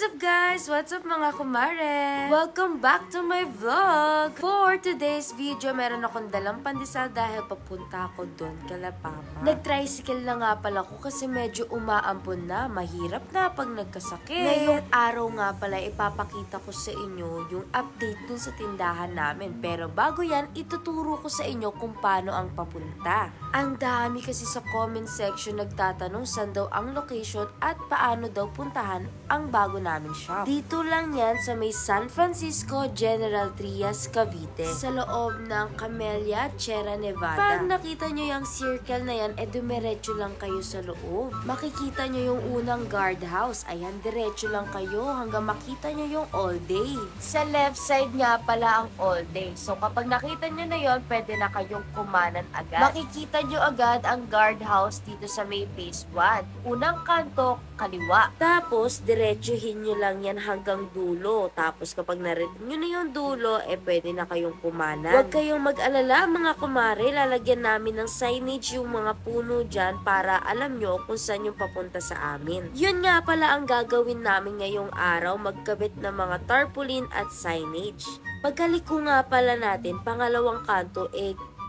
What's up guys? What's up mga kumare? Welcome back to my vlog! For today's video, meron akong dalang pandesal dahil papunta ako doon kala Papa. Nag-tricycle na nga pala ako kasi medyo umaampon na. Mahirap na pag nagkasakit. Ngayong araw nga pala, ipapakita ko sa inyo yung update dun sa tindahan namin. Pero bago yan, ituturo ko sa inyo kung paano ang papunta. Ang dami kasi sa comment section nagtatanong saan daw ang location at paano daw puntahan ang bago naming shop. Dito lang yan sa may San Francisco, General Trias, Cavite. Sa loob ng Camellia, Sierra Nevada. Pag nakita nyo yung circle na yan, dumiretso lang kayo sa loob. Makikita nyo yung unang guardhouse. Ayan, diretso lang kayo hanggang makita nyo yung all day. Sa left side nga pala ang all day. So kapag nakita nyo na yon, pwede na kayong kumanan agad. Makikita nyo agad ang guardhouse dito sa may phase 1. Unang kanto, kaliwa. Tapos, diretsuhin nyo lang yan hanggang dulo. Tapos, kapag narinig nyo na yung dulo, pwede na kayong kumanan. Huwag kayong mag-alala, mga kumare. Lalagyan namin ng signage yung mga puno dyan para alam nyo kung saan yung papunta sa amin. Yun nga pala ang gagawin namin ngayong araw, magkabit ng mga tarpaulin at signage. Pagkaliko nga pala natin, pangalawang kanto,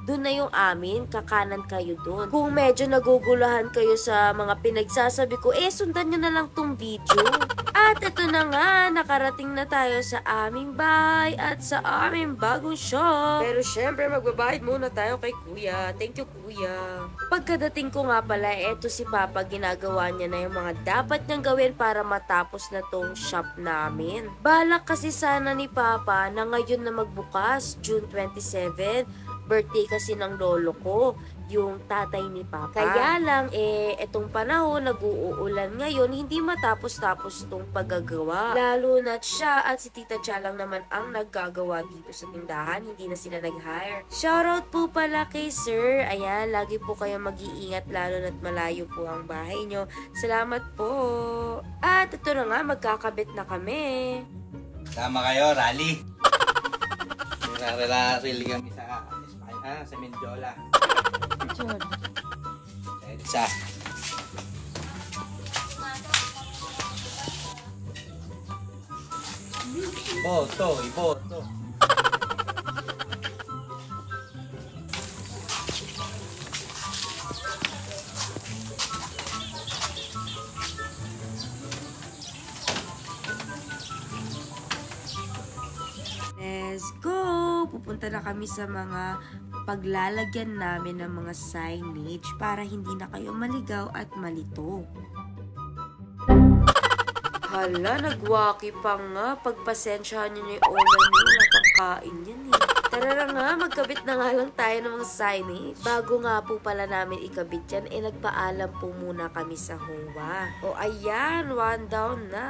doon na yung amin, kakanan kayo doon. Kung medyo nagugulahan kayo sa mga pinagsasabi ko, sundan nyo na lang tong video. At ito na nga, nakarating na tayo sa aming bahay at sa aming bagong shop. Pero syempre, magbabayad muna tayo kay Kuya. Thank you, Kuya. Pagkadating ko nga pala, eto si Papa, ginagawa niya na yung mga dapat niyang gawin para matapos na tong shop namin. Balak kasi sana ni Papa na ngayon na magbukas, June 27, birthday kasi ng lolo ko, yung tatay ni Papa. Kaya lang, etong panahon, nag-uulan ngayon, hindi matapos-tapos itong paggagawa. Lalo na siya at si Tita Cha lang naman ang naggagawa dito sa tindahan, hindi na sila nag-hire. Shoutout po pala kay Sir. Ayan, lagi po kayo mag-iingat, lalo na't malayo po ang bahay nyo. Salamat po. At ito na nga, magkakabit na kami. Tama kayo, rally. Rally kami sa Menjola. Isa. Iboto. Let's go! Pupunta na kami sa mga paglalagyan namin ng mga signage para hindi na kayo maligaw at malito. Hala, nagwaki pa nga. Pagpasensyahan nyo na yung owner nyo, napakain yan Tara na nga, magkabit na nga lang tayo ng mga signage. Bago nga po pala namin ikabit yan, nagpaalam po muna kami sa HOA. O ayan, one down na.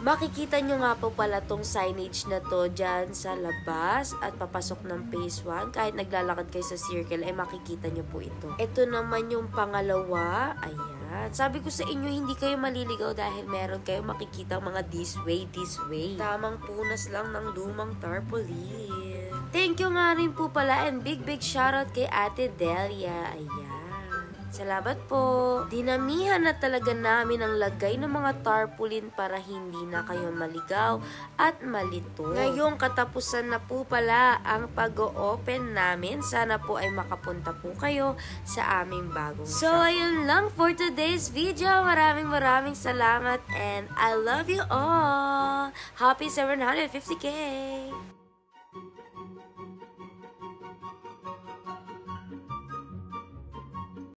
Makikita nyo nga po pala tong signage na to dyan sa labas at papasok ng phase 1. Kahit naglalakad kayo sa circle, makikita nyo po ito. Ito naman yung pangalawa. Ayan. Sabi ko sa inyo, hindi kayo maliligaw dahil meron kayo makikita mga this way. Tamang punas lang ng lumang tarpaulin. Thank you nga rin po pala and big shoutout kay Ate Delia. Ayan. Salamat po. Dinamihan na talaga namin ang lagay ng mga tarpaulin para hindi na kayo maligaw at malito. Ngayong katapusan na po pala ang pag-o-open namin. Sana po ay makapunta po kayo sa aming bagong shop. So, ayun lang for today's video. Maraming salamat and I love you all. Happy 750K!